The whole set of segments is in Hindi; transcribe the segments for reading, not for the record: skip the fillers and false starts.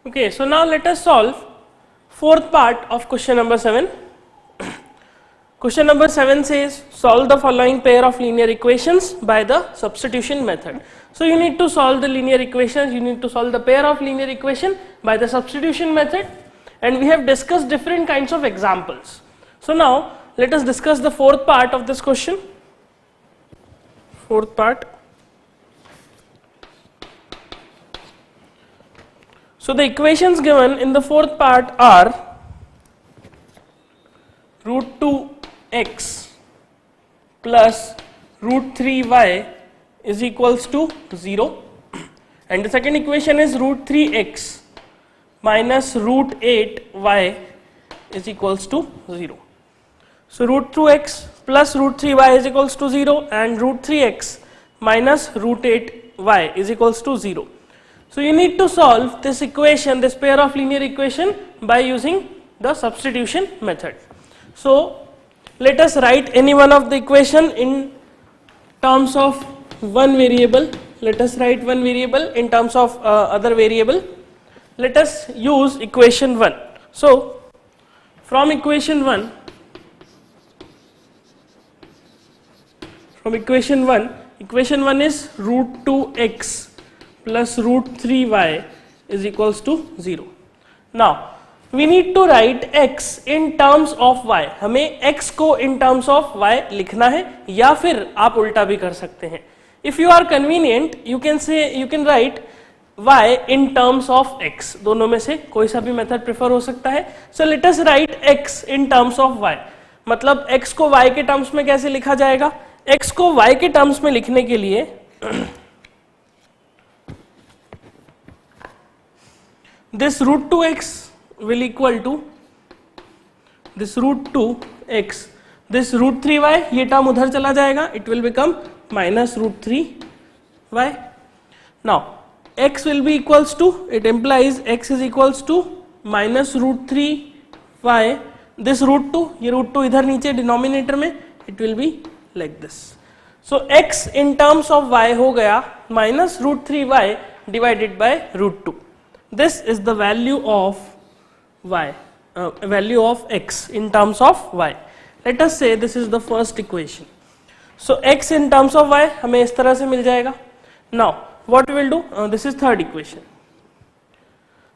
Okay, so now let us solve fourth part of question number 7. Question number 7 says solve the following pair of linear equations by the substitution method. So you need to solve the linear equations, you need to solve the pair of linear equation by the substitution method, and we have discussed different kinds of examples. So now let us discuss the fourth part of this question. Fourth part. So the equations given in the fourth part are root 2x plus root 3y is equals to 0, and the second equation is root 3x minus root 8y is equals to 0. So root 2x plus root 3y is equals to 0 and root 3x minus root 8y is equals to 0. So you need to solve this equation, this pair of linear equation by using the substitution method. So let us write any one of the equation in terms of one variable. Let us write one variable in terms of other variable. Let us use equation 1. So from equation 1, equation 1 is root 2x plus root 3y is equals to 0. Now we need to write x in terms of y. हमें x को in terms of y लिखना है, या फिर आप उल्टा भी कर सकते हैं. If you are convenient, you can write y in terms of x. दोनों में से कोई सा भी मेथड प्रेफर हो सकता है. So let us write x in terms of y. मतलब x को y के टर्म्स में कैसे लिखा जाएगा? x को y के टर्म्स में लिखने के लिए this root 2x will equal to this root 2x, this root 3y, ये टर्म उधर चला जाएगा, it will become minus root 3y. Now x will be equals to, it implies x is equals to minus root 3y, this root 2, ये root 2 इधर नीचे डिनोमिनेटर में, it will be like this. So x in terms of y हो गया minus root 3y divided by root 2. This is the value of y, value of x in terms of y. Let us say this is the first equation. So x in terms of y हमें इस तरह से मिल जाएगा. Now what we will do? This is third equation.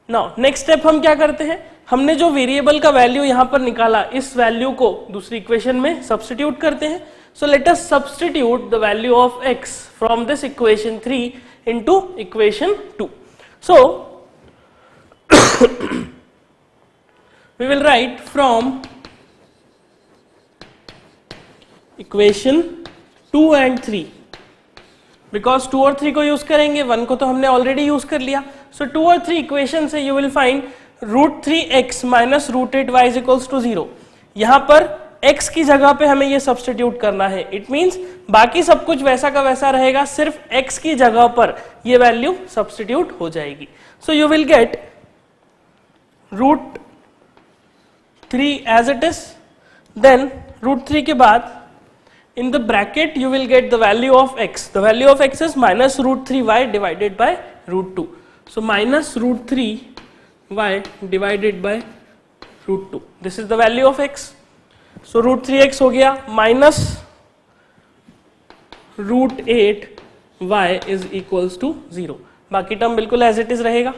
Now next step हम क्या करते हैं? हमने जो वेरिएबल का वैल्यू यहाँ पर निकाला, इस वैल्यू को दूसरी इक्वेशन में सब्स्टिट्यूट करते हैं. So let us substitute the value of x from this equation 3 into equation 2. So we will write from equation 2 and 3, because 2 और 3 को यूज करेंगे, 1 को तो हमने ऑलरेडी यूज कर लिया. So 2 और 3 इक्वेशन से you will find root 3x minus root 8y is equals to 0. यहाँ पर x की जगह पे हमें ये सब्स्टिट्यूट करना है. इट मीन्स बाकी सब कुछ वैसा का वैसा रहेगा, सिर्फ x की जगह पर ये वैल्यू सब्स्टिट्यूट हो जाएगी. सो you will gate root 3 as it is, then root 3 के बाद in the bracket you will get the value of x. The value of x is minus root 3y divided by root 2. So minus root 3y divided by root 2. This is the value of x. So root 3x हो गया minus root 8y is equals to 0. बाकी टर्म बिल्कुल as it is रहेगा.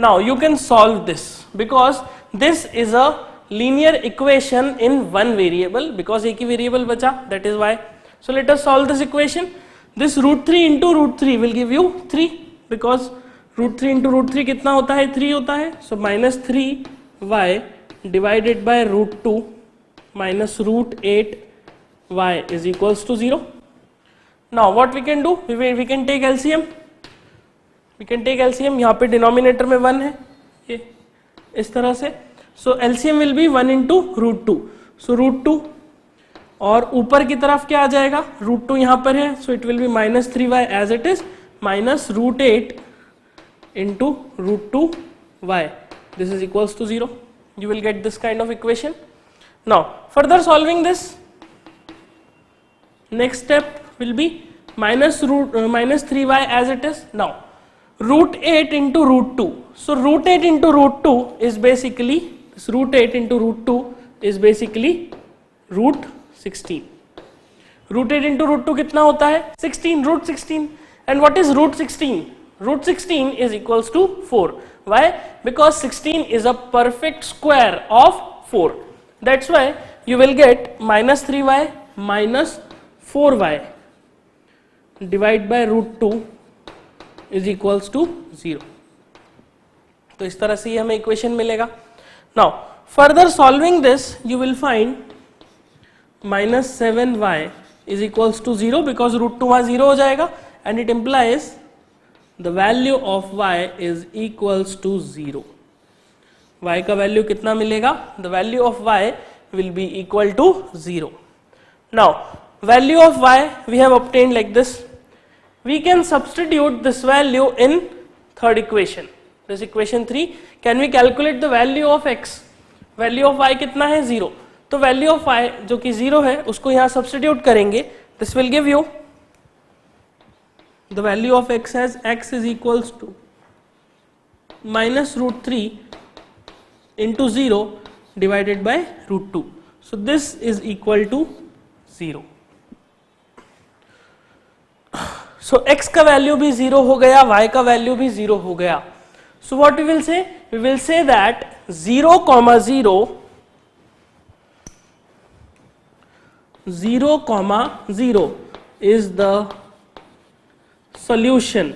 Now you can solve this because this is a linear equation in one variable, because एक ही variable बचा, that is why. So let us solve this equation. This root 3 into root 3 will give you 3, because root 3 into root 3 कितना होता है? 3 होता है. So minus 3y divided by root 2 minus root 8y is equals to 0. Now what we can do? We can take LCM. We can take LCM. यहाँ पे डिनोमिनेटर में 1 है, ये इस तरह से. So LCM will be 1 into root 2. So root 2 और ऊपर की तरफ क्या आ जाएगा? root 2 यहाँ पर है, so it will be minus 3y as it is minus root 8 into root 2y. This is equals to 0. You will get this kind of equation. Now further solving this, next step will be minus 3y as it is. Now root 8 into root 2. So root 8 into root 2 is basically, this root 8 into root 2 is basically root 16. Root 8 into root 2 कितना होता है? 16, root 16. And what is root 16? Root 16 is equals to 4. Why? Because 16 is a perfect square of 4. That's why you will get minus 3y minus 4y divide by root 2 is equals to 0. तो इस तरह से हमें इक्वेशन मिलेगा. Now further solving this you will find minus 7y is equals to 0 because root 2 वहाँ 0 हो जाएगा and it implies the value of y is equals to 0. y का वैल्यू कितना मिलेगा? The value of y will be equal to 0. Now value of y we have obtained like this. We can substitute this value in third equation. This equation 3. Can we calculate the value of x? Value of y कितना है? 0. तो value of y जो कि 0 है उसको यहाँ substitute करेंगे. This will give you the value of x as x is equals to minus root 3 into 0 divided by root 2. So this is equal to 0. So x का वैल्यू भी 0 हो गया, y का वैल्यू भी 0 हो गया. So what we will say? We will say that 0, 0, is the solution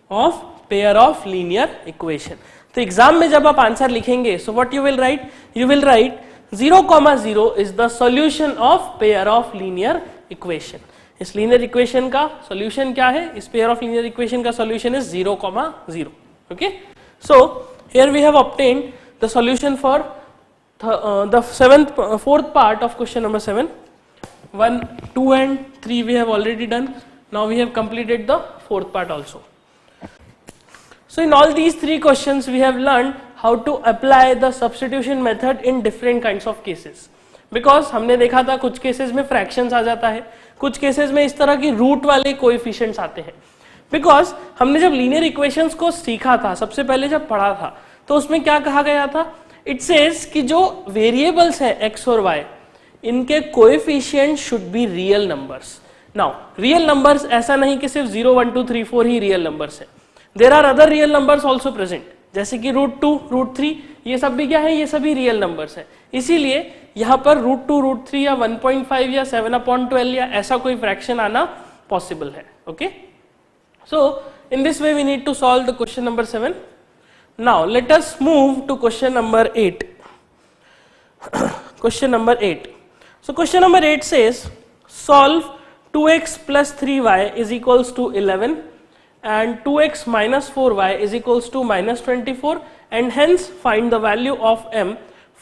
of pair of linear equation. तो एग्जाम में जब आप आंसर लिखेंगे, so what you will write? You will write 0, 0 is the solution of pair of linear equation. इस लीनियर इक्वेशन का सॉल्यूशन क्या है? इस पेयर ऑफ लीनियर इक्वेशन का solution is 0, 0. Okay, so here we have obtained the solution for the fourth part of question number 7. 1, 2 and 3 we have already done. Now we have completed the fourth part also. So in all these 3 questions we have learned how to apply the substitution method in different kinds of cases. Because हमने देखा था कुछ केसेस में फ्रैक्शंस आ जाता है, कुछ केसेस में इस तरह की रूट वाले कोएफिशिएंट्स आते हैं. बिकॉज हमने जब लीनियर इक्वेशंस को सीखा था, सबसे पहले जब पढ़ा था, तो उसमें क्या कहा गया था? इट सेज कि जो वेरिएबल्स हैं एक्स और वाई, इनके coefficient should be real numbers. Now real numbers ऐसा नहीं कि सिर्फ 0, 1, 2, 3, 4 ही रियल नंबर्स हैं. There are other real numbers also present, जैसे कि रूट 2, रूट 3, ये सब भी क्या है? ये सभी रियल नंबर्स हैं. इसीलिए यहाँ पर रूट 2, रूट 3 या 1.5 या 7/12 या ऐसा कोई फ्रैक्शन आना पॉसिबल है. Okay, so in this way we need to solve the question number 7. Now let us move to question number 8. Question number 8. So question number 8 says solve 2x plus 3y is equals to 11 and 2x minus 4y is equals to minus 24 and hence find the value of m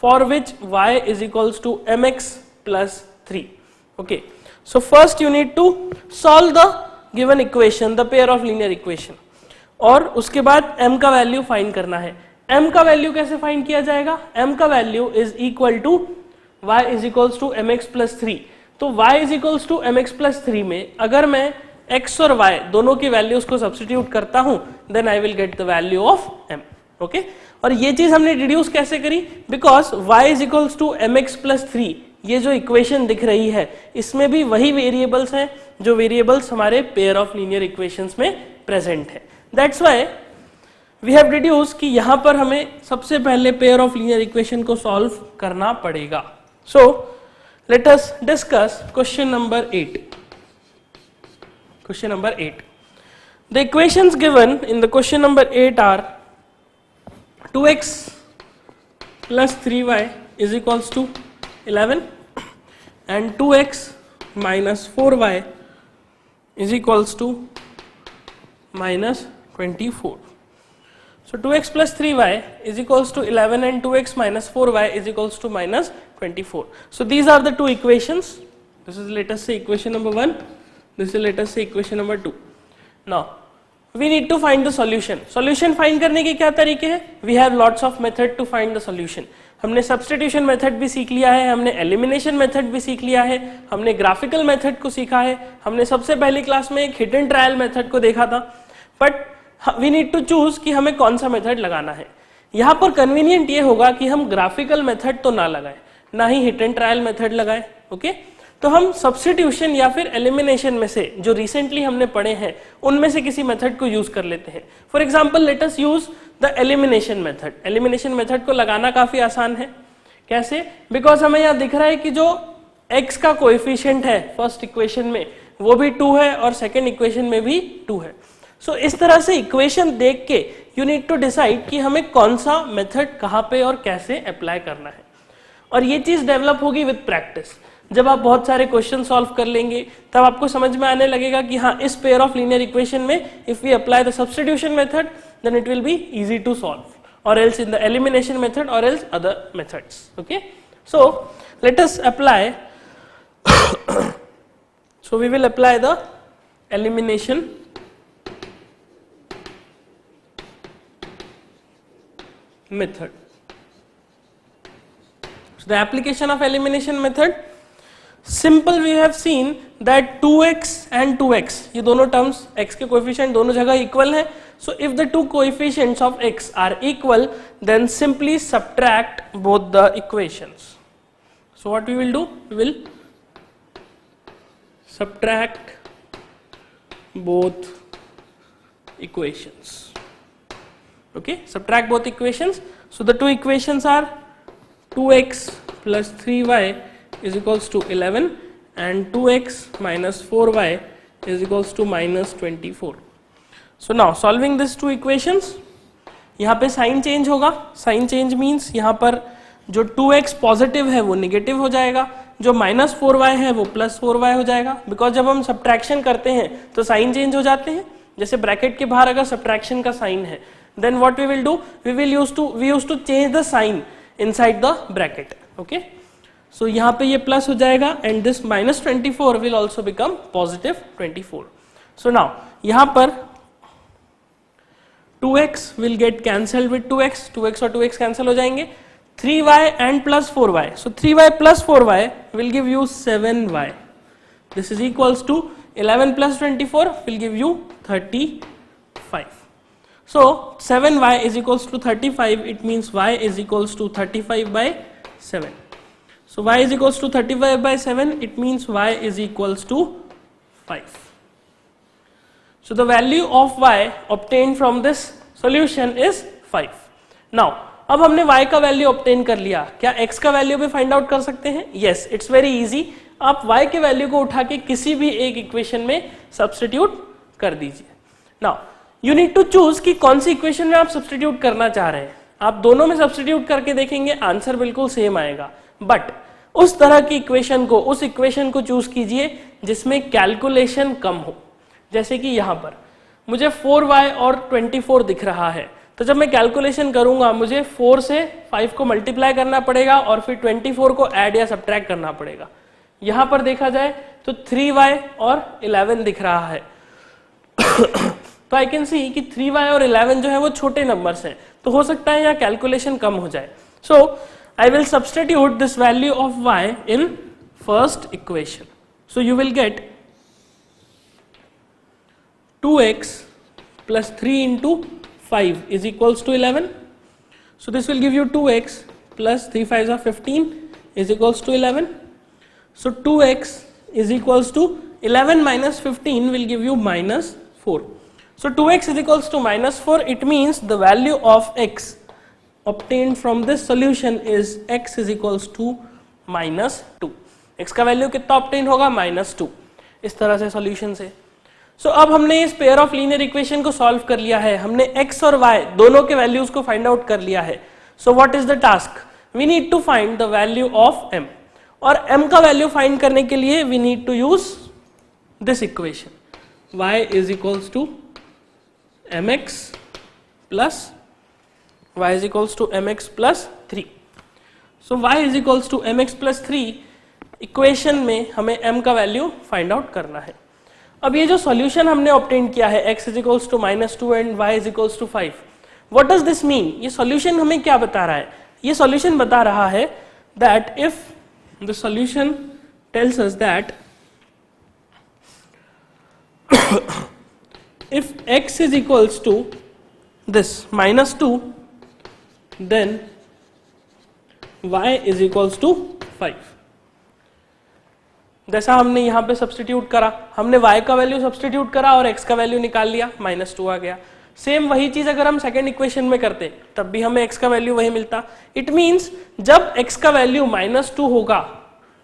for which y is equals to mx plus 3. Okay, so first you need to solve the given equation, the pair of linear equation, और उसके बाद m का वैल्यू फाइंड करना है. m का वैल्यू कैसे फाइंड किया जाएगा? m का value is equal to y is equals to mx plus 3. तो y is equals to mx plus 3 में अगर मैं x और y दोनों की वैल्यूज को सब्स्टिट्यूट करता हूं, then I will get the value of m. Okay, और ये चीज हमने डिड्यूस कैसे करी? Because y is equals to mx plus 3, ये जो इक्वेशन दिख रही है इसमें भी वही वेरिएबल्स हैं जो वेरिएबल्स हमारे पेयर ऑफ लीनियर इक्वेशंस में प्रेजेंट है. That's why we have deduce कि यहां पर हमें सबसे पहले पेयर ऑफ लीनियर इक्वेशन को सॉल्व करना पड़ेगा. So let us discuss question number 8. Question number 8. The equations given in the question number 8 are 2x plus 3y is equals to 11 and 2x minus 4y is equals to minus 24. So 2x plus 3y is equals to 11 and 2x minus 4y is equals to minus 24. So these are the two equations. This is, let us say, equation number 1. This is, let us say, equation number 2. Now we need to find the solution. Solution find करने के क्या तरीके हैं? We have lots of method to find the solution. हमने सब्स्टिट्यूशन मेथड भी सीख लिया है, हमने एलिमिनेशन मेथड भी सीख लिया है, हमने ग्राफिकल मेथड को सीखा है, हमने सबसे पहली क्लास में एक हिडन ट्रायल मेथड को देखा था. But we need to choose कि हमें कौन सा मेथड लगाना है। यहाँ पर कन्वीनियंट ये होगा कि हम ग्राफिकल मेथड तो ना लगाएं, ना ही हिट एंड ट्रायल मेथड लगाएं, ओके। तो हम सब्स्टिट्यूशन या फिर एलिमिनेशन में से जो रिसेंटली हमने पढ़े हैं उनमें से किसी मेथड को यूज कर लेते हैं। For example let us use the elimination method. Elimination method को लगाना काफी आसान है। कैसे? बिकॉज हमें यहाँ दिख रहा है कि जो x का कोएफिशिएंट है फर्स्ट इक्वेशन में वो भी 2 है और सेकेंड इक्वेशन में भी 2 है। सो इस तरह से इक्वेशन देख के यू नीड टू डिसाइड कि हमें कौन सा मेथड कहाँ पे और कैसे अप्लाई करना है। और ये चीज डेवलप होगी विद प्रैक्टिस। जब आप बहुत सारे क्वेश्चन सॉल्व कर लेंगे तब आपको समझ में आने लगेगा कि हाँ, इस पेयर ऑफ लीनियर इक्वेशन में if we apply the substitution method then it will be easy to solve, or else in the elimination method or else other methods, okay. So let us apply so we will apply the elimination method. So the application of elimination method, simple, we have seen that 2x and 2x ये दोनों terms x के coefficient दोनों जगह equal है. So if the two coefficients of x are equal then simply subtract both the equations. So what we will do, we will subtract both equations, okay, subtract both equations. So the two equations are 2x plus 3y is equals to 11 and 2x minus 4y is equals to minus 24. So now solving these two equations, यहाँ पे साइन चेंज होगा. साइन चेंज मीन्स यहाँ पर जो 2x पॉजिटिव है वो निगेटिव हो जाएगा, जो माइनस 4y है वो प्लस 4y हो जाएगा. बिकॉज जब हम सब्ट्रैक्शन करते हैं तो साइन चेंज हो जाते हैं. जैसे ब्रैकेट के बाहर अगर सब्ट्रैक्शन का साइन है then what we will do, we use to change the sign inside the bracket, okay. So यहाँ पे ये प्लस हो जाएगा and this minus 24 will also become positive 24. So now यहाँ पर 2x will get cancelled with 2x, 2x और 2x cancel हो जाएंगे. 3y and plus 4y, so 3y plus 4y will give you 7y. This is equals to 11 plus 24 will give you 35. So 7y is equals to 35. It means y is equals to 35 by 7. So y is equals to 35 by 7. It means y is equals to 5. So the value of y obtained from this solution is 5. Now अब हमने y का वैल्यू ऑब्टेन कर लिया, क्या x का वैल्यू भी फाइंड आउट कर सकते हैं? Yes, it's very easy. आप y के वैल्यू को उठा के किसी भी एक इक्वेशन में सब्स्टिट्यूट कर दीजिए. Now you need to choose कि कौन सी इक्वेशन में आप सब्स्टिट्यूट करना चाह रहे हैं. आप दोनों में सब्स्टिट्यूट करके देखेंगे आंसर बिल्कुल सेम आएगा, बट उस तरह की इक्वेशन को, उस इक्वेशन को चूज कीजिए जिसमें कैलकुलेशन कम हो. जैसे कि यहाँ पर मुझे 4y और 24 दिख रहा है, तो जब मैं कैलकुलेशन करूंगा मुझे 4 से 5 को मल्टीप्लाई करना पड़ेगा और फिर 24 को ऐड या सब्ट्रैक्ट करना पड़ेगा. यहाँ पर देखा जाए तो 3y और 11 दिख रहा है. तो आई कैन सी कि 3y और 11 जो है वो छोटे नंबर्स हैं, तो हो सकता है यहाँ कैलकुलेशन कम हो जाए. So I will substitute this value of y in first equation. So you will get 2x plus 3 into 5 is equals to 11. So this will give you 2x plus 3 5s are 15 is equals to 11. So 2x is equals to 11 minus 15 will give you minus 4. So 2x is equals to minus 4. It means the value of x obtained from this solution is x is equals to minus 2. x का वैल्यू कितना obtain होगा? minus 2. इस तरह से solution से. So अब हमने इस पेयर ऑफ लीनियर इक्वेशन को सॉल्व कर लिया है, हमने x और y दोनों के वैल्यूज को फाइंड आउट कर लिया है. So what is the task? We need to find the value of m, और m का वैल्यू फाइंड करने के लिए we need to use this equation. y is equals to mx plus y is equals to mx plus 3. So y is equals to mx plus 3 equation में हमें m का वैल्यू फाइंड आउट करना है. अब ये जो सॉल्यूशन हमने ऑब्टेन किया है x is equals to minus 2 and y is equals to 5, what does this mean? ये सॉल्यूशन हमें क्या बता रहा है? ये सॉल्यूशन बता रहा है that if the solution tells us that if x is equals to this -2, then y is equals to 5. जैसा हमने यहाँ पे सब्सटीट्यूट करा, हमने y का वैल्यू सब्सटीट्यूट करा और x का वैल्यू निकाल लिया, -2 आ गया. सेम वही चीज अगर हम सेकेंड इक्वेशन में करते तब भी हमें x का वैल्यू वही मिलता. इट मीन्स जब x का वैल्यू -2 होगा,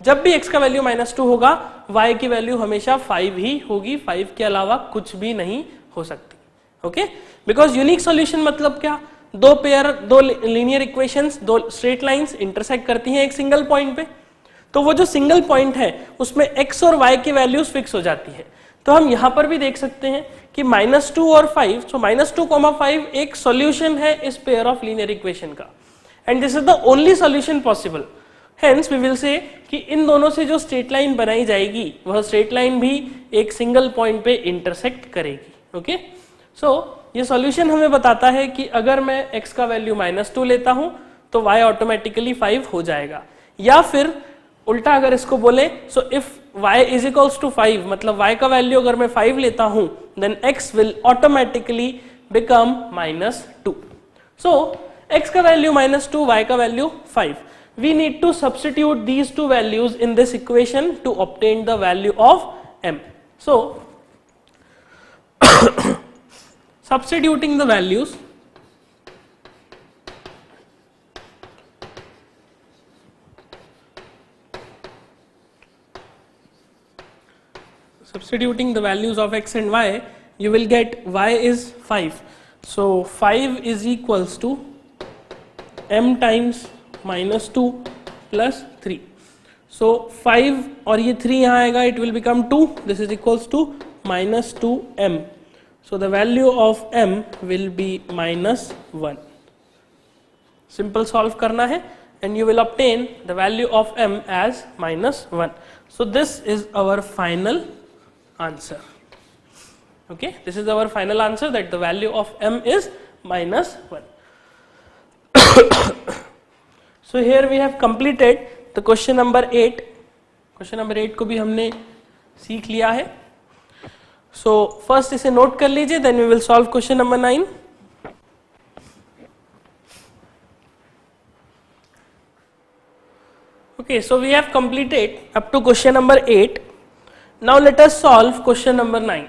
जब भी x का वैल्यू -2 होगा, y की वैल्यू हमेशा 5 ही होगी, 5 के अलावा कुछ भी नहीं हो सकती. ओके, बिकॉज यूनिक सॉल्यूशन मतलब क्या, दो लीनियर इक्वेशंस, दो स्ट्रेट लाइंस इंटरसेक्ट करती हैं एक सिंगल पॉइंट पे, तो वो जो सिंगल पॉइंट है उसमें x और y की वैल्यूज फिक्स हो जाती है. तो हम यहां पर भी देख सकते हैं कि -2 और 5, सो -2, 5 एक सॉल्यूशन है इस पेयर ऑफ लीनियर इक्वेशन का, and this is the only solution possible. Hence we will say कि इन दोनों से जो स्ट्रेट लाइन बनाई जाएगी वह स्ट्रेट लाइन भी एक सिंगल पॉइंट पे इंटरसेक्ट करेगी. ओके, सो ये सॉल्यूशन हमें बताता है कि अगर मैं x का वैल्यू -2 लेता हूं तो y ऑटोमेटिकली 5 हो जाएगा, या फिर उल्टा अगर इसको बोले, so if y is equals to 5, मतलब y का वैल्यू अगर मैं 5 लेता हूं then x will automatically become -2. So x का वैल्यू -2, y का value 5. We need to substitute these two values in this equation to obtain the value of m. So substituting the values, of x and y, you will get y is 5. So 5 is equals to m times -2 plus 3. So 5 और ये 3 यहाँ आएगा, it will become 2. This is equals to -2m. So the value of m will be -1. Simple solve करना है and you will obtain the value of m as -1. So this is our final answer. Okay, this is our final answer, that the value of m is -1. So here we have completed the question number 8. Question number 8 को भी हमने सीख लिया है. So first इसे नोट कर लीजिए, then we will solve question number 9. Okay, so we have completed up to question number 8. Now let us solve question number 9.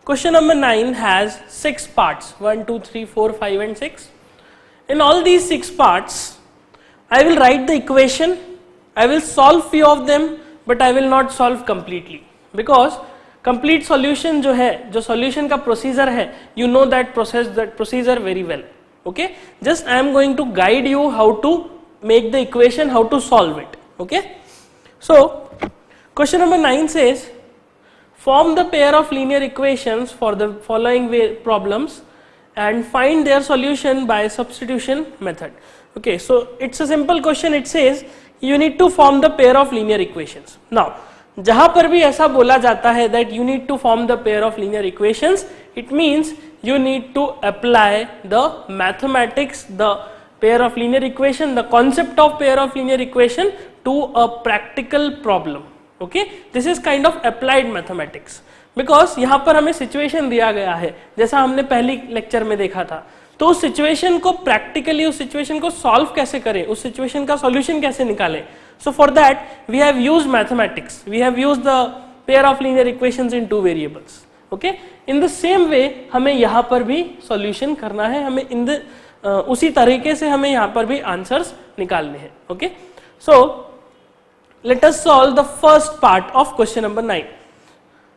Question number 9 has 6 parts, 1, 2, 3, 4, 5 and 6. In all these 6 parts, I will write the equation, I will solve few of them, but I will not solve completely, because complete solution जो है, जो solution का procedure है, you know that procedure very well. Okay, just I am going to guide you how to make the equation, how to solve it. Okay, so question number 9 says, form the pair of linear equations for the following problems and find their solution by substitution method. Okay, so it's a simple question. It says you need to form the pair of linear equations. Now जहां पर भी ऐसा बोला जाता है that you need to form the pair of linear equations, it means you need to apply the mathematics, the pair of linear equation, the concept of pair of linear equation to a practical problem. Okay, this is kind of applied mathematics, because यहाँ पर हमें situation दिया गया है जैसा हमने पहली लेक्चर में देखा था, तो उस सिचुएशन को प्रैक्टिकली, उस सिचुएशन को सॉल्व कैसे करें, उस सिचुएशन का सॉल्यूशन कैसे निकालें. So for that we have used mathematics, we have used the pair of linear equations in 2 variables. Okay, in the same way हमें यहाँ पर भी सॉल्यूशन करना है, हमें इन द उसी तरीके से हमें यहाँ पर भी आंसर्स निकालने हैं. Okay, so let us solve the first part of question number 9.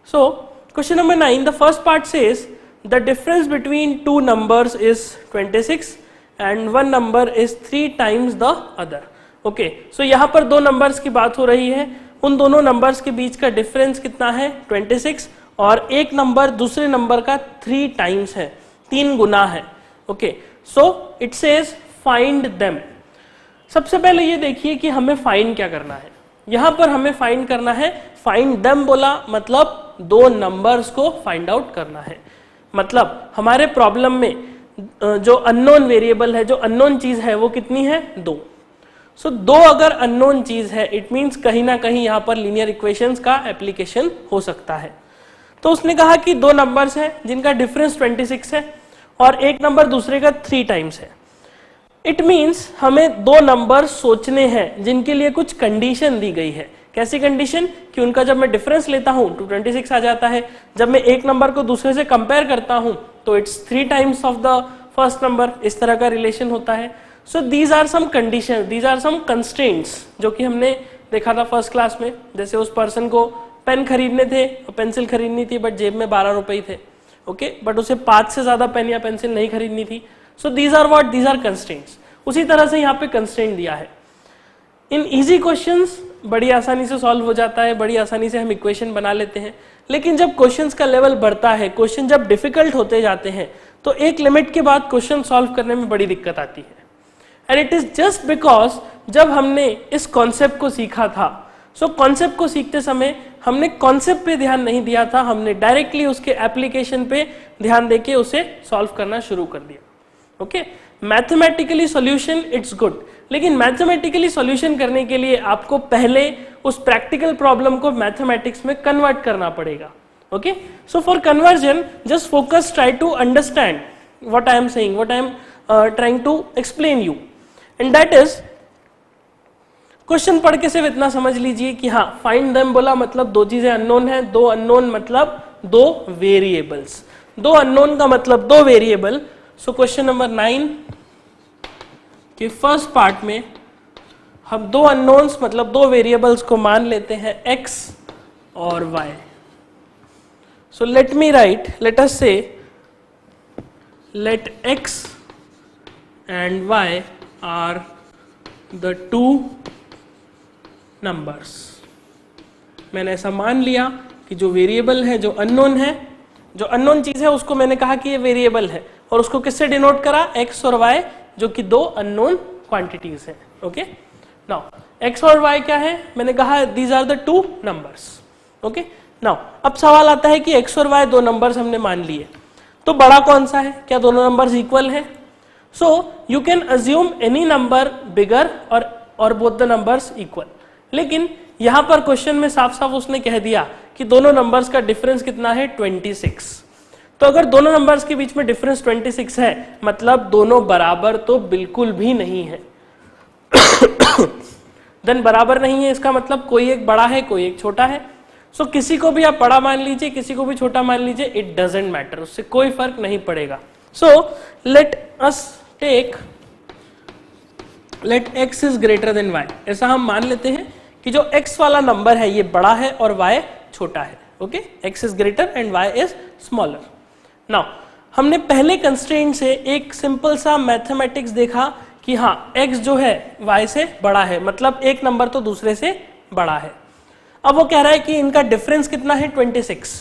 So question number 9, the first part says the difference between two numbers is 26 and one number is 3 times the other. Okay, so यहाँ पर दो numbers की बात हो रही है, उन दोनों numbers के बीच का difference कितना है 26, और एक number दूसरे number का 3 times है, 3 गुना है. Okay, so it says find them. सबसे पहले ये देखिए कि हमें find क्या करना है. यहाँ पर हमें find करना है, find them बोला मतलब दो numbers को find out करना है. मतलब हमारे प्रॉब्लम में जो अननोन वेरिएबल है, जो अननोन चीज है वो कितनी है 2. सो 2 अगर अननोन चीज है, इट मींस कहीं ना कहीं यहाँ पर लीनियर इक्वेशंस का एप्लीकेशन हो सकता है. तो उसने कहा कि दो नंबर्स हैं जिनका डिफरेंस 26 है और एक नंबर दूसरे का 3 टाइम्स है। इट मीन्स हमें दो नंबर सोचने हैं जिनके लिए कुछ कंडीशन दी गई है। कैसी कंडीशन? कि उनका जब मैं डिफरेंस लेता हूं तो 26 आ जाता है, जब मैं एक नंबर को दूसरे से कंपेयर करता हूं तो it's 3 times of the first number, इस तरह का रिलेशन होता है। So these are some condition, these are some constraints जो कि हमने देखा था फर्स्ट क्लास में। जैसे उस पर्सन को पेन खरीदने थे, पेंसिल खरीदनी थी, बट जेब में 12 रुपए थे, ओके, बट उसे 5 से ज्यादा पेन या पेंसिल नहीं खरीदनी थी। So these are what? These are constraints. उसी तरह से यहाँ पे कंस्ट्रेंट दिया है। इन इजी क्वेश्चंस बड़ी आसानी से सॉल्व हो जाता है, बड़ी आसानी से हम इक्वेशन बना लेते हैं, लेकिन जब क्वेश्चंस का लेवल बढ़ता है, क्वेश्चन जब डिफिकल्ट होते जाते हैं, तो एक लिमिट के बाद क्वेश्चन सॉल्व करने में बड़ी दिक्कत आती है। And it is just because जब हमने इस कॉन्सेप्ट को सीखा था, सो कॉन्सेप्ट को सीखते समय हमने कॉन्सेप्ट पे ध्यान नहीं दिया था, हमने डायरेक्टली उसके एप्लीकेशन पे ध्यान देके उसे सॉल्व करना शुरू कर दिया। Okay, mathematically solution it's good, लेकिन मैथमेटिकली सॉल्यूशन करने के लिए आपको पहले उस प्रैक्टिकल प्रॉब्लम को मैथमेटिक्स में कन्वर्ट करना पड़ेगा। Okay, so for conversion just focus, try to understand what I am saying, what I am trying to explain you, and that is question पढ़ के सिर्फ इतना समझ लीजिए कि हाँ, फाइंड देम बोला मतलब दो चीजें अननोन है, दो अननोन मतलब दो वेरिएबल्स, दो अननोन का मतलब दो वेरिएबल। सो क्वेश्चन नंबर 9 के फर्स्ट पार्ट में हम दो अननोन्स मतलब दो वेरिएबल्स को मान लेते हैं x और y। So let me right, late us से let x and y are the two numbers। मैंने ऐसा मान लिया कि जो वेरिएबल है, जो अननोन है, जो अननोन चीज है उसको मैंने कहा कि ये वेरिएबल है, और उसको किससे डिनोट करा? x और y, जो कि दो अननोन क्वांटिटीज हैं। ओके, नाउ x और y क्या है? मैंने कहा these are the two numbers. Okay, now अब सवाल आता है कि x और y दो नंबर्स हमने मान लिए, तो बड़ा कौन सा है? क्या दोनों नंबर्स इक्वल है? So you can assume any number bigger और बोथ द नंबर्स इक्वल, लेकिन यहां पर क्वेश्चन में साफ साफ उसने कह दिया कि दोनों नंबर्स का डिफरेंस कितना है? 26। तो अगर दोनों नंबर्स के बीच में डिफरेंस 26 है, मतलब दोनों बराबर तो बिल्कुल भी नहीं है। देन बराबर नहीं है इसका मतलब कोई एक बड़ा है, कोई एक छोटा है। सो किसी को भी आप बड़ा मान लीजिए, किसी को भी छोटा मान लीजिए, इट डजेंट मैटर, उससे कोई फर्क नहीं पड़ेगा। So let us take let x is greater than y। ऐसा हम मान लेते हैं कि जो x वाला नंबर है ये बड़ा है और y छोटा है। Okay, x is greater and y is smaller. Now हमने पहले कंस्ट्रेंट से एक सिंपल सा मैथमेटिक्स देखा कि हाँ, x जो है y से बड़ा है, मतलब एक नंबर तो दूसरे से बड़ा है। अब वो कह रहा है कि इनका डिफरेंस कितना है? 26।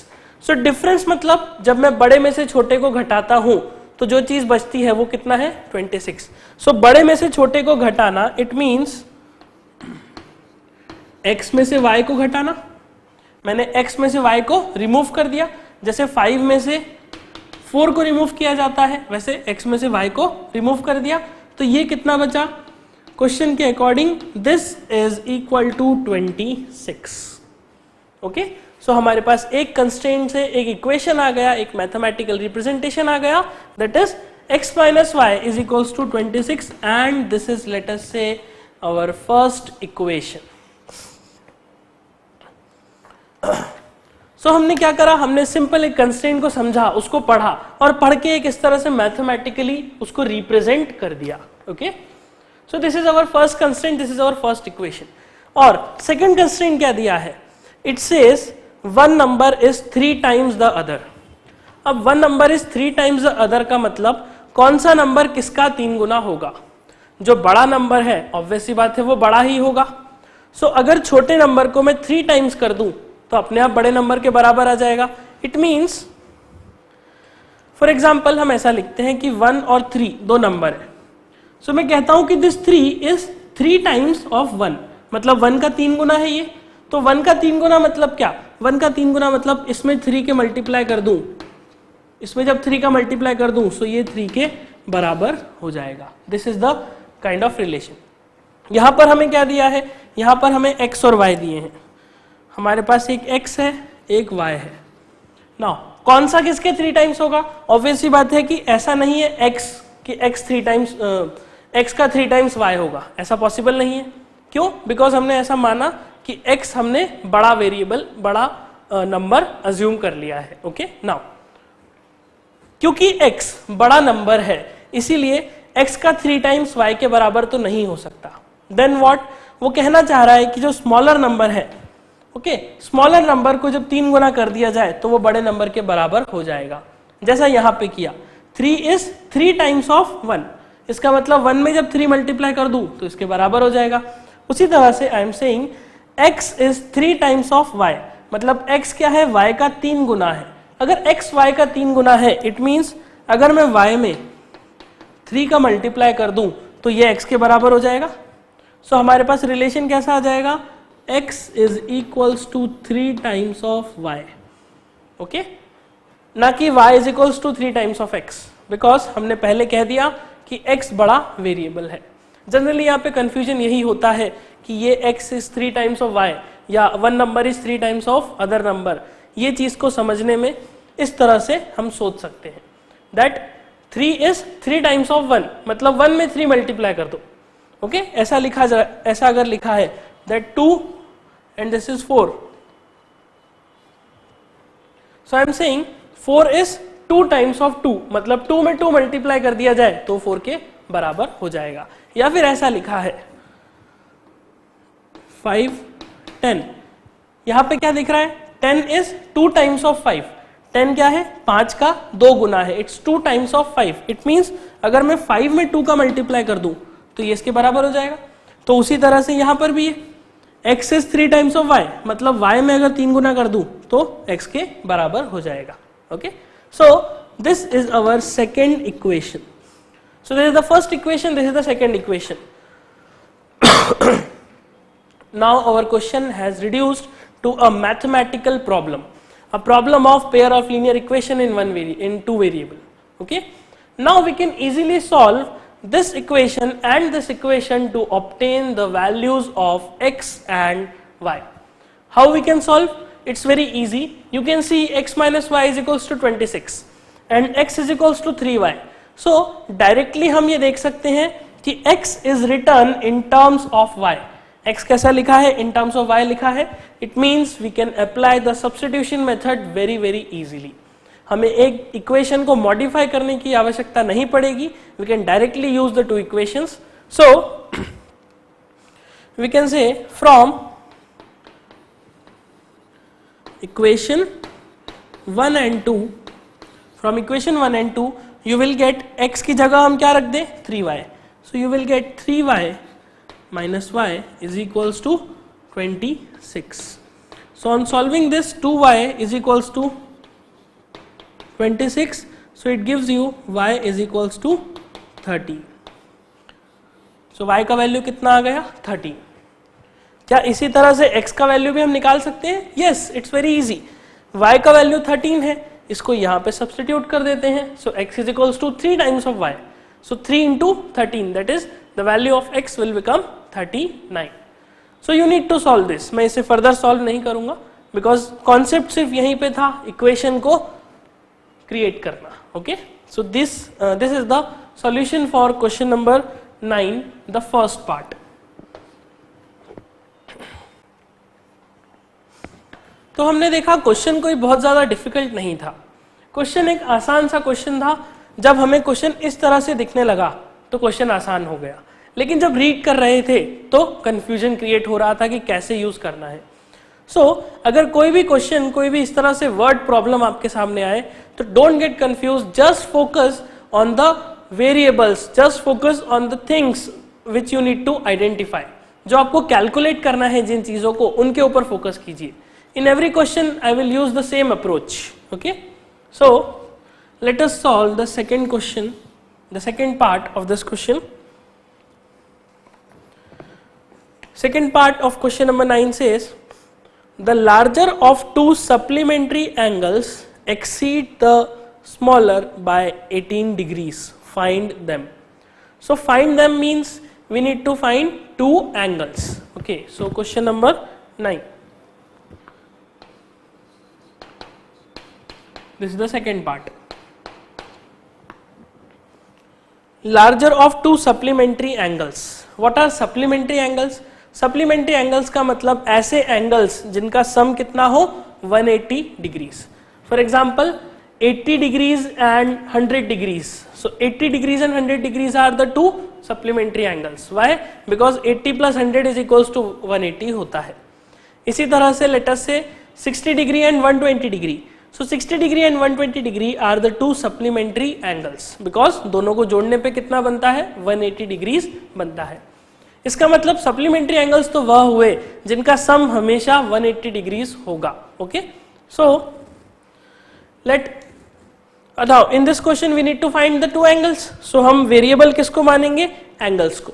सो डिफरेंस मतलब जब मैं बड़े में से छोटे को घटाता हूं तो जो चीज बचती है वो कितना है? 26। सो बड़े में से छोटे को घटाना, इट मींस x में से y को घटाना। मैंने x में से y को रिमूव कर दिया, जैसे 5 में से 4 को रिमूव किया जाता है, वैसे x में से y को रिमूव कर दिया। तो ये कितना बचा? क्वेश्चन के according this is equal to 26। Okay, so हमारे पास एक कंस्ट्रेंट से एक इक्वेशन आ गया, एक मैथमेटिकल रिप्रेजेंटेशन आ गया, that is x minus y is equals to 26, and this is let us say our first equation. सो हमने क्या करा? हमने सिंपल एक कंस्ट्रेंट को समझा, उसको पढ़ा, और पढ़ के एक इस तरह से मैथमेटिकली उसको रिप्रेजेंट कर दिया। Okay, so this is our first constraint, this is our first equation. और सेकंड कंस्ट्रेंट क्या दिया है? It says one number is 3 times the other. अब one number is 3 times the other का मतलब कौन सा नंबर किसका 3 गुना होगा? जो बड़ा नंबर है ऑब्वियस सी बात है वो बड़ा ही होगा। सो अगर छोटे नंबर को मैं 3 टाइम्स कर दूं तो अपने आप बड़े नंबर के बराबर आ जाएगा। इट मींस फॉर एग्जाम्पल हम ऐसा लिखते हैं कि 1 और 3 दो नंबर है। सो मैं कहता हूं कि दिस 3 इज 3 टाइम्स ऑफ 1, मतलब 1 का 3 गुना है ये। तो 1 का 3 गुना मतलब क्या? 1 का 3 गुना मतलब इसमें 3 के मल्टीप्लाई कर दूं, इसमें जब 3 का मल्टीप्लाई कर दूं सो ये 3 के बराबर हो जाएगा। This is the kind of relation. यहां पर हमें क्या दिया है? यहां पर हमें x और y दिए हैं। हमारे पास एक x है, एक y है। नाउ कौन सा किसके 3 टाइम्स होगा? ऑब्वियस सी बात है कि ऐसा नहीं है x कि x 3 टाइम्स x का 3 टाइम्स y होगा, ऐसा पॉसिबल नहीं है। क्यों? बिकॉज हमने ऐसा माना कि x हमने बड़ा वेरिएबल, बड़ा नंबर अज्यूम कर लिया है। ओके, नाउ क्योंकि x बड़ा नंबर है इसीलिए x का 3 टाइम्स y के बराबर तो नहीं हो सकता। Then what? वो कहना चाह रहा है कि जो स्मॉलर नंबर है, ओके, स्मॉलर नंबर को जब 3 गुना कर दिया जाए तो वो बड़े नंबर के बराबर हो जाएगा, जैसा यहां पे किया। 3 इज 3 टाइम्स ऑफ 1, इसका मतलब 1 में जब 3 मल्टीप्लाई कर दूं तो इसके बराबर हो जाएगा। उसी तरह से आई am saying x is 3 times of y, मतलब x क्या है? y का 3 गुना है। अगर x y का 3 गुना है, इट मीन्स अगर मैं y में 3 का मल्टीप्लाई कर दूं तो ये x के बराबर हो जाएगा। सो हमारे पास रिलेशन कैसा आ जाएगा? x is equals to 3 times of y, okay, ना कि y is equals to 3 times of x, because हमने पहले कह दिया कि x बड़ा वेरिएबल है। जनरली यहाँ पे कंफ्यूजन यही होता है कि ये x is 3 times of y या one number is 3 times of other number. ये चीज को समझने में इस तरह से हम सोच सकते हैं दैट 3 इज 3 टाइम्स ऑफ 1, मतलब 1 में 3 मल्टीप्लाई कर दो। ओके, ऐसा लिखा जा, ऐसा अगर लिखा है that 2 and this is 4, so I am saying 4 is 2 times of 2, मतलब 2 में 2 मल्टीप्लाई कर दिया जाए तो 4 के बराबर हो जाएगा। या फिर ऐसा लिखा है 5 10, यहां पे क्या दिख रहा है? 10 इज 2 टाइम्स ऑफ 5, 10 क्या है? 5 का 2 गुना है, it's 2 times of 5। It means अगर मैं 5 में 2 का मल्टीप्लाई कर दूं तो ये इसके बराबर हो जाएगा। तो उसी तरह से यहां पर भी है x is 3 times of y, मतलब y में अगर 3 गुना कर दूं तो x के बराबर हो जाएगा। Okay, so this is our second equation. So this is the first equation, this is the second equation. Now our question has reduced to a mathematical problem, a problem of pair of linear equation in two variable. Okay, now we can easily solve this equation and this equation to obtain the values of x and y. How we can solve? It's very easy. You can see x minus y is equals to 26 and x is equals to 3y. So directly हम ये देख सकते हैं कि x is written in terms of y. x कैसा लिखा है? in terms of y लिखा है। it means we can apply the substitution method very very easily. हमें एक इक्वेशन को मॉडिफाई करने की आवश्यकता नहीं पड़ेगी, we can directly use the two equations. So we can say from equation 1 and 2, from equation 1 and 2 you will get x की जगह हम क्या रख दें? 3y. So you will get 3y minus y is equals to 26. So on solving this, 2y is equals to 26. So it gives you y is equals to 30. So y का वैल्यू कितना आ गया? 30. क्या इसी तरह से x का वैल्यू भी हम निकाल सकते हैं? Yes, it's very easy. y का वैल्यू 13 है, इसको यहाँ पे सब्स्टिट्यूट कर देते हैं. So x is equals to 3 times of y. So 3 into 13, that is the value of x will become 39. So you need to solve this. मैं इसे further solve नहीं करूंगा because concept सिर्फ यहीं पे था, equation को create करना. Okay? So this is the solution for question number 9, the first part. तो हमने देखा क्वेश्चन कोई बहुत ज्यादा डिफिकल्ट नहीं था. क्वेश्चन एक आसान सा क्वेश्चन था. जब हमें क्वेश्चन इस तरह से दिखने लगा तो क्वेश्चन आसान हो गया, लेकिन जब रीड कर रहे थे तो कंफ्यूजन क्रिएट हो रहा था कि कैसे यूज करना है. सो अगर कोई भी क्वेश्चन, कोई भी इस तरह से वर्ड प्रॉब्लम आपके सामने आए तो don't get confuse, just focus on the variables, just focus on the things which you need to identify. जो आपको कैलकुलेट करना है जिन चीजों को, उनके ऊपर फोकस कीजिए. In every question I will use the same approach. Okay, so let us solve the second question, the second part of this question. Second part of question number 9 says the larger of two supplementary angles exceed the smaller by 18 degrees. Find them. So find them means we need to find two angles. Okay, so question number 9. This is the second part. Larger of two supplementary angles. What are supplementary angles? Supplementary angles का मतलब ऐसे angles जिनका sum कितना हो 180 degrees. For example, 80 degrees and 100 degrees. So 80 degrees and 100 degrees are the two supplementary angles. Why? Because 80 plus 100 is equals to 180 होता है. इसी तरह से let us say 60 degree and 120 degree. So 60 degree and 120 degree are the two supplementary angles because दोनों को जोड़ने पे कितना बनता है 180 degrees बनता है. इसका मतलब supplementary angles तो वह हुए जिनका sum हमेशा 180 degrees होगा. Okay? So now in this question we need to find the two angles. So हम variable किसको मानेंगे? Angles को.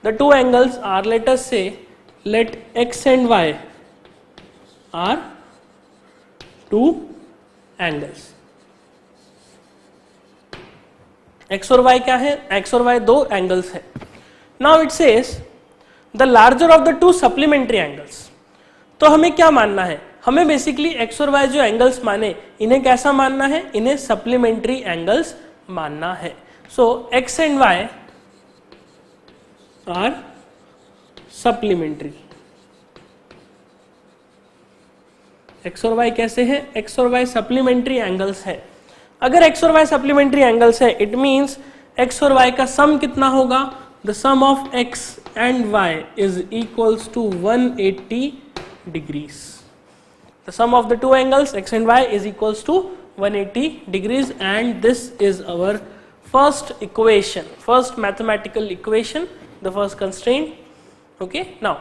The two angles are, let us say, let x and y are two angles. x और y क्या है? x और y दो angles है. Now it says the larger of the two supplementary angles. तो हमें क्या मानना है? हमें बेसिकली x और y जो एंगल्स माने इन्हें कैसा मानना है? इन्हें सप्लीमेंट्री एंगल्स मानना है. So x and y are supplementary. x और y कैसे हैं? x और y सप्लीमेंट्री एंगल्स है. अगर x और y सप्लीमेंट्री एंगल्स है इट मींस x और y का सम कितना होगा? The sum of x and y is equals to 180 degrees. The sum of the two angles x and y is equals to 180 degrees and this is our first equation, first mathematical equation, the first constraint. Okay, now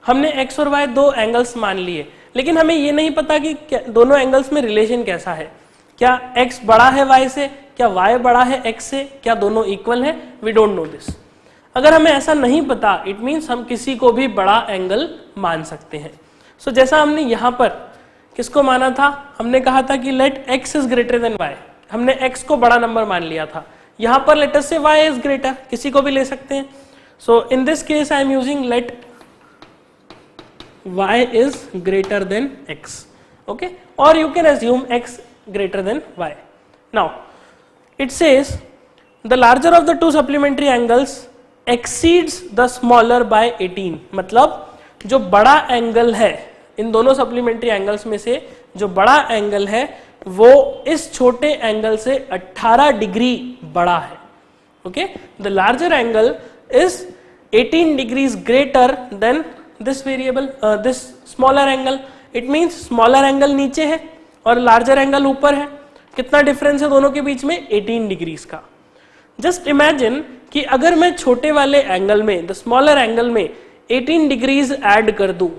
हमने x और y दो एंगल्स मान लिए लेकिन हमें ये नहीं पता कि दोनों एंगल्स में रिलेशन कैसा है. क्या x बड़ा है y से? क्या y बड़ा है x से? क्या दोनों इक्वल है? We don't know this. अगर हमें ऐसा नहीं पता इट मीन्स हम किसी को भी बड़ा एंगल मान सकते हैं. सो जैसा हमने यहां पर किसको माना था? हमने कहा था कि let x is greater than y. हमने x को बड़ा नंबर मान लिया था. यहां पर लेट अस से y इज ग्रेटर, किसी को भी ले सकते हैं. So in this case I am using let y is greater than x. Okay, और you can assume x greater than y. Now it says the larger of the two supplementary angles exceeds the smaller by 18. मतलब जो बड़ा एंगल है इन दोनों सप्लीमेंट्री एंगल्स में से जो बड़ा एंगल है वो इस छोटे एंगल से 18 डिग्री बड़ा है. Okay, the larger angle is 18 degrees greater than this variable this smaller angle. It means smaller angle नीचे है और लार्जर एंगल ऊपर है. कितना डिफरेंस है दोनों के बीच में? 18 डिग्रीज का. जस्ट इमेजिन कि अगर मैं छोटे वाले एंगल में द स्मॉलर एंगल में 18 डिग्रीज ऐड कर दूं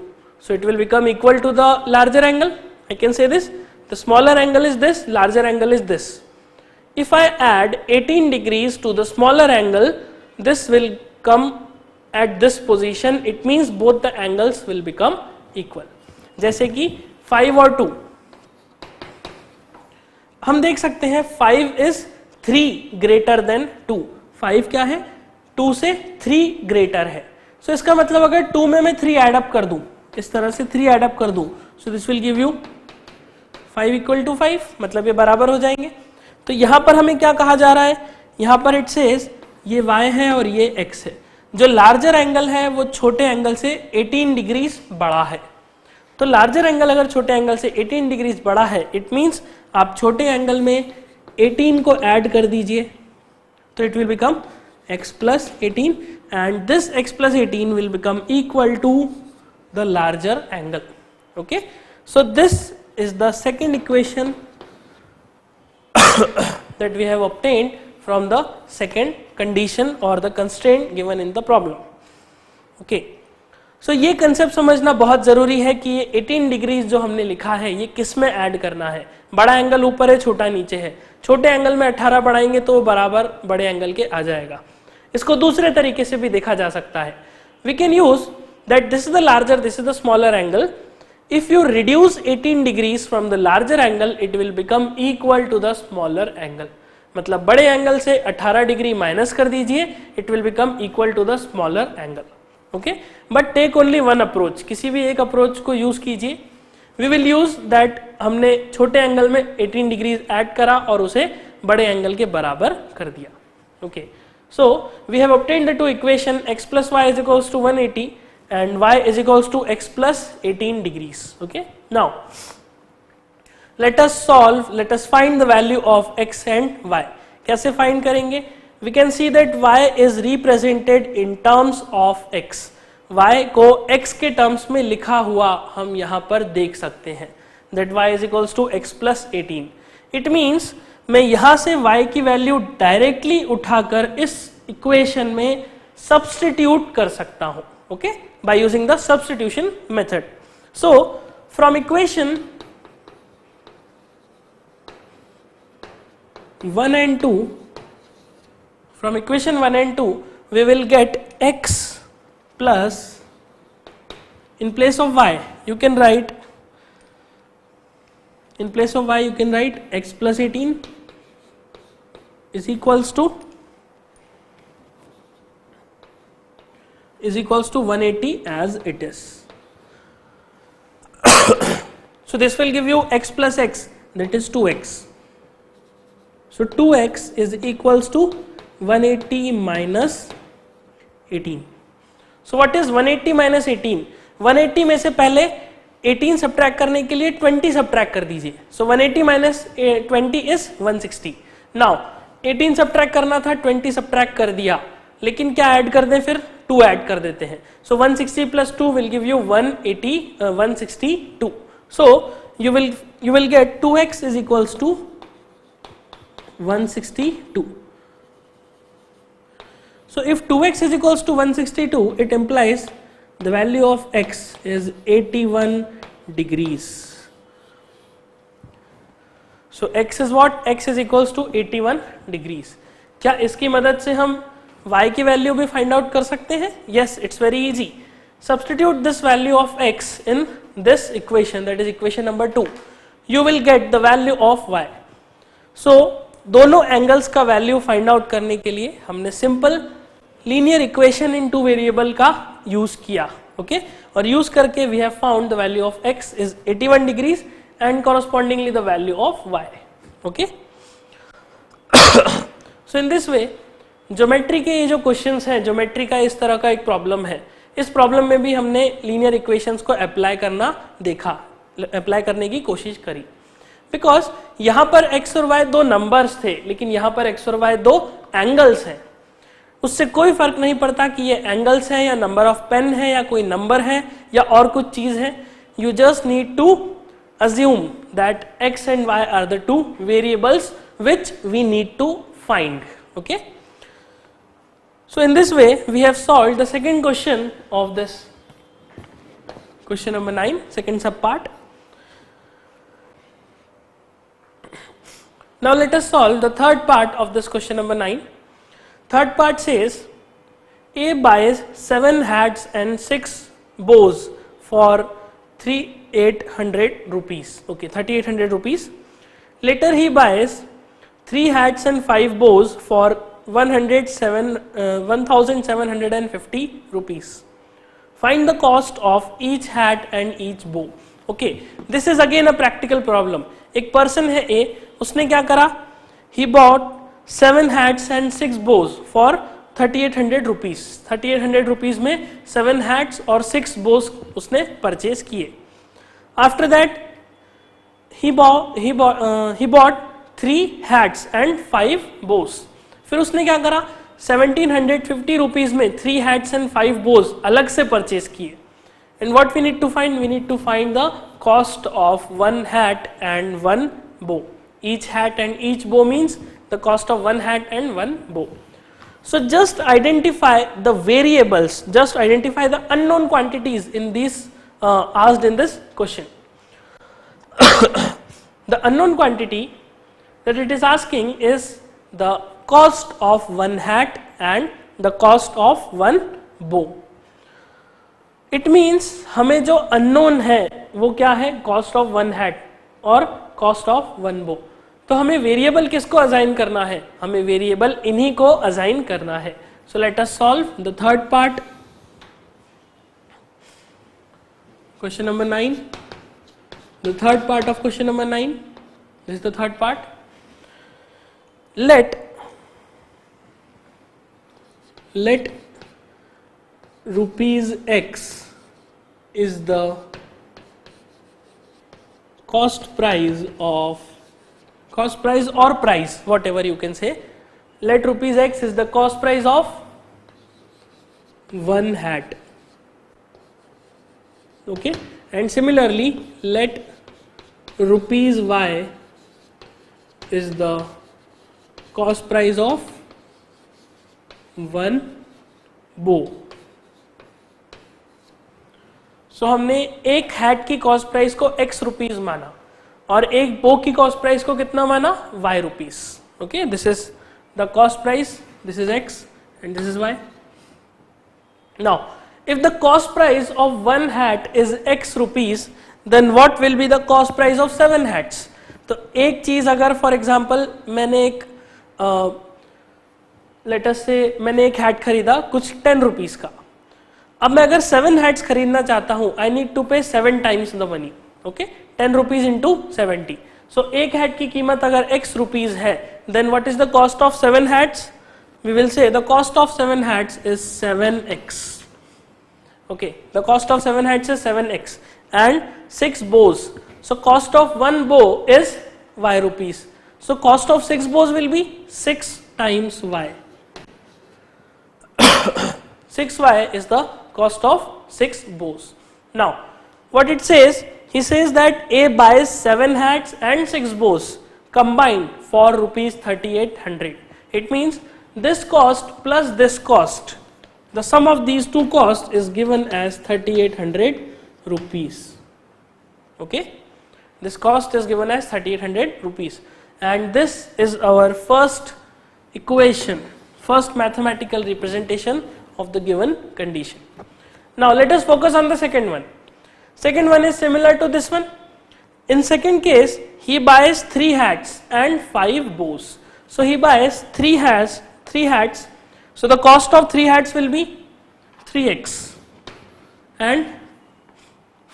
so it will become equal to the larger angle. I can say this the smaller angle is this, larger angle is this. If I add 18 degrees to the smaller angle this will come at this position. It means both the angles will become equal. जैसे कि 5 और 2 हम देख सकते हैं 5 इज 3 ग्रेटर देन 2. 5 क्या है? 2 से 3 ग्रेटर है. सो इसका मतलब अगर 2 में मैं 3 एड अप कर दूं, इस तरह से 3 एड अप कर दूं, so this will give you 5 equal to 5. मतलब ये बराबर हो जाएंगे. तो यहां पर हमें क्या कहा जा रहा है? यहां पर इट सेज ये y है और ये x है. जो लार्जर एंगल है वो छोटे एंगल से 18 डिग्रीज बड़ा है. तो लार्जर एंगल अगर छोटे एंगल से 18 डिग्रीज बड़ा है इट मीन्स आप छोटे एंगल में 18 को ऐड कर दीजिए तो it will become x plus 18 and this x plus 18 will become equal to the larger angle. Okay, so this is the second equation that we have obtained from the second condition or the constraint given in the problem. Okay, so ये कंसेप्ट समझना बहुत जरूरी है कि ये 18 डिग्रीज जो हमने लिखा है ये किस में ऐड करना है. बड़ा एंगल ऊपर है, छोटा नीचे है. छोटे एंगल में 18 बढ़ाएंगे तो वो बराबर बड़े एंगल के आ जाएगा. इसको दूसरे तरीके से भी देखा जा सकता है. We can use that this is the larger, this is the smaller angle. If you reduce 18 degrees from the larger angle it will become equal to the smaller angle. मतलब बड़े एंगल से 18 डिग्री माइनस कर दीजिए, it will become equal to the smaller angle. Okay, but take only one approach. किसी भी एक अप्रोच को यूज कीजिए. वी विल यूज दैट, हमने छोटे एंगल में 18 डिग्रीज ऐड करा और उसे बड़े एंगल के बराबर कर दिया. Okay, so we have obtained the two equation x plus y is equals to 180 and y is equals to x plus 18 degrees. Okay, now let us find the value of x and y. कैसे find करेंगे? We can see that y is represented in terms of x. y को x के terms में लिखा हुआ हम यहाँ पर देख सकते हैं. That y is equals to x plus 18. It means मैं यहाँ से y की वैल्यू डायरेक्टली उठाकर इस इक्वेशन में सब्स्टिट्यूट कर सकता हूँ. Okay, by using the substitution method. So from equation 1 and 2, from equation 1 and 2 we will get x plus, in place of y you can write, in place of y you can write x plus 18 is equals to 180 as it is. So this will give you x plus x, that is 2x. So 2x is equals to 180 minus 18. So what is 180 minus 18? 180 में से पहले 18 सब्ट्रैक्ट करने के लिए 20 सब्ट्रैक्ट कर दीजिए. So 180 minus 20 is 160. Now 18 subtract करना था, 20 सब्ट्रैक्ट कर दिया, लेकिन क्या ऐड कर दें फिर? 2 ऐड कर देते हैं. So 160 plus 2 will give you 162. So you will get 2x is equals to 162. So if 2x is equals to 162, it implies the value of x is 81 degrees. So x is what? X is equals to 81 degrees. क्या इसकी मदद से हम y की वैल्यू भी फाइंड आउट कर सकते हैं? Yes, it's very easy. Substitute this value of x in this equation, that is equation number 2. You will get the value of y. So दोनों एंगल्स का वैल्यू फाइंड आउट करने के लिए हमने simple linear equation in two variable का यूज किया. ओके, और यूज करके we have found the value of x is 81 degrees and correspondingly the value of y. Okay, so in this way geometry के ये जो क्वेश्चंस हैं, ज्योमेट्री का इस तरह का एक प्रॉब्लम है. इस प्रॉब्लम में भी हमने लीनियर इक्वेशंस को अप्लाई करना देखा, अप्लाई करने की कोशिश करी, बिकॉज यहाँ पर x और y दो नंबर्स थे, लेकिन यहाँ पर x और y दो एंगल्स हैं. उससे कोई फर्क नहीं पड़ता कि ये एंगल्स हैं या नंबर ऑफ पेन है या कोई नंबर है या और कुछ चीज है. You just need to assume that x and y are the two variables which we need to find. Okay, so in this way we have solved the second question of this question number 9, second sub part. Now let us solve the third part of this question number 9. Third part says A buys 7 hats and 6 bows for 3,800 rupees. Okay, 3,800 rupees. Later he buys 3 hats and 5 bows for 1,750 rupees. Find the cost of each hat and each bow. Okay, this is again a practical problem. एक person है A, उसने क्या करा? He bought 7 hats and 6 bows for 3,800 rupees. 3,800 rupees में 7 hats और 6 bows उसने purchase किए. After that he bought 3 hats and 5 bows. फिर उसने क्या करा? 1,750 rupees में 3 hats and 5 bows अलग से purchase किए. And what we need to find? We need to find the cost of 1 hat and 1 bow. Each hat and each bow means the cost of 1 hat and 1 bow. So just identify the variables, just identify the unknown quantities in these asked in this question. The unknown quantity that it is asking is the cost of 1 hat and the cost of 1 bow. It means हमें जो unknown है वो क्या है? Cost of 1 hat और cost of 1 bow. तो हमें वेरिएबल किसको असाइन करना है? हमें वेरिएबल इन्हीं को असाइन करना है. सो let us solve the third part, question number 9. The third part of question number 9. This is the third part. Let rupees x is the cost price or price, whatever you can say. Let rupees x is the cost price of one hat. Okay, and similarly let rupees y is the cost price of one bow. सो हमने एक हैट की कॉस्ट प्राइस को x रुपीज माना और एक बो की कॉस्ट प्राइस को कितना माना y rupees. Okay, this is the cost price, this is x and this is y. Now if the cost price of one hat is x rupees, then what will be the cost price of 7 hats? तो एक चीज अगर फॉर एग्जाम्पल मैंने एक लेटस से मैंने एक हैट खरीदा कुछ 10 रुपीज का. अब मैं अगर 7 हैट्स खरीदना चाहता हूं, I need to pay 7 times the money. Okay, 10 rupees into 70. So एक हैट की कीमत अगर x रुपीज है, then what is the cost of 7 hats? We will say the cost of 7 hats is 7x. Okay, the cost of 7 hats is 7x and 6 bows. So cost of one bow is y rupees. So cost of 6 bows will be 6 times y. 6y is the cost of 6 bows. Now, what it says, he says that A buys 7 hats and 6 bows combined for rupees 3800. It means this cost plus this cost, the sum of these two costs is given as 3800 rupees. Okay, this cost is given as 3800 rupees, and this is our first equation, first mathematical representation of the given condition. Now let us focus on the second one. Second one is similar to this one. In second case, he buys 3 hats and 5 bows. So he buys 3 hats. So the cost of 3 hats will be 3x and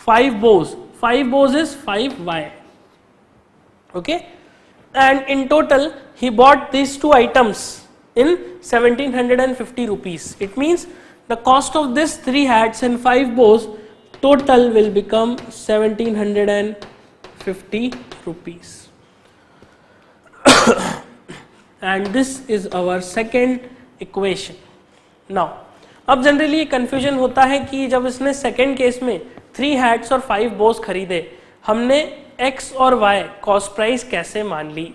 5 bows. 5 bows is 5y. Okay, and in total he bought these two items in 1750 rupees. It means the cost of this 3 hats and 5 bows total will become 1750 rupees. And this is our second equation. Now अब जनरली कंफ्यूजन होता है कि जब इसने सेकेंड केस में 3 हैट्स और 5 बोस खरीदे, हमने x और y कॉस्ट प्राइस कैसे मान ली.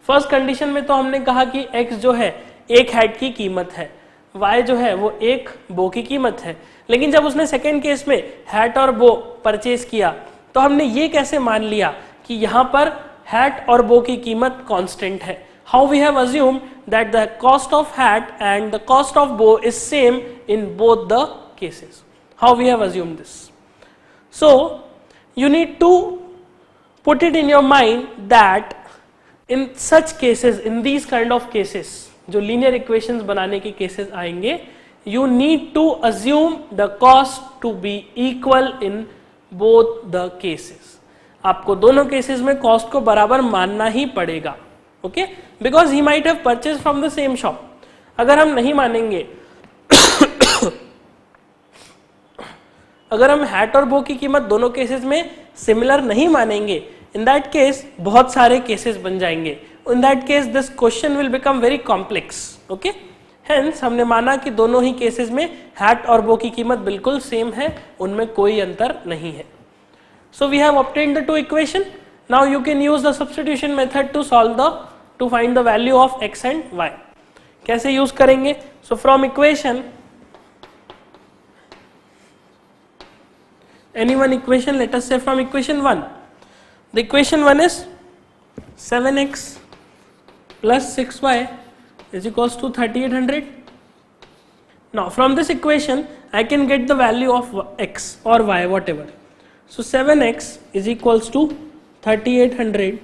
फर्स्ट कंडीशन में तो हमने कहा कि x जो है एक हैट की कीमत है, y जो है वो एक बो की कीमत है. लेकिन जब उसने सेकेंड केस में हैट और बो परचेज किया तो हमने ये कैसे मान लिया कि यहाँ पर हैट और बो की कीमत कांस्टेंट है. How we have assumed that the cost of hat and the cost of bow is same in both the cases. How we have assumed this? So you need to put it in your mind that in such cases, in these kind of cases, जो linear equations बनाने के cases आएंगे, you need to assume the cost to be equal in both the cases. आपको दोनों cases में cost को बराबर मानना ही पड़ेगा. Okay, because he might have purchase from the same shop. अगर हम नहीं मानेंगे अगर हम हैट और बो की कीमत दोनों केसेस में सिमिलर नहीं मानेंगे, इन दैट केस बहुत सारे केसेस बन जाएंगे. In that case this question will become very complex. Okay, hence हमने माना कि दोनों ही केसेस में हैट और बो की कीमत बिल्कुल सेम है, उनमें कोई अंतर नहीं है. So we have obtained the two equation. Now you can use the substitution method to find the value of x and y. कैसे यूज करेंगे? So from equation, any one equation, let us say from equation 1. The equation 1 is 7x plus 6y is equals to 3800. Now from this equation I can get the value of x or y, whatever. So 7x is equals to 3800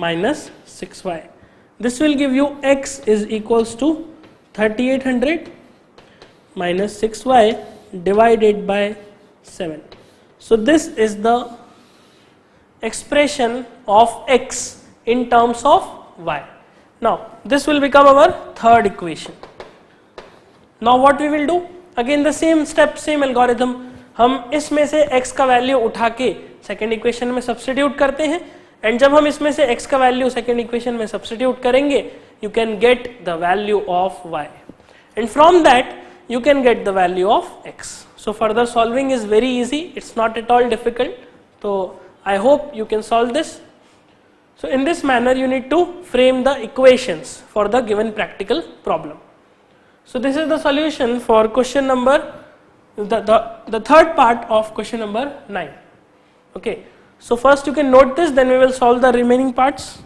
minus 6y. This will give you x is equals to 3800 minus 6y divided by 7. So this is the expression of x in terms of y. Now this will become our third equation. Now what we will do, again the same step, same algorithm. हम इसमें से x का वैल्यू उठा के सेकेंड इक्वेशन में सब्स्टिट्यूट करते हैं, एंड जब हम इसमें से x का वैल्यू सेकेंड इक्वेशन में सब्स्टिट्यूट करेंगे, you can get the value of y, and from that you can get the value of x. So further solving is very easy, it's not at all difficult. So I hope you can solve this. So in this manner you need to frame the equations for the given practical problem. So this is the solution for question number, the third part of question number 9. Okay, so first you can note this, then we will solve the remaining parts.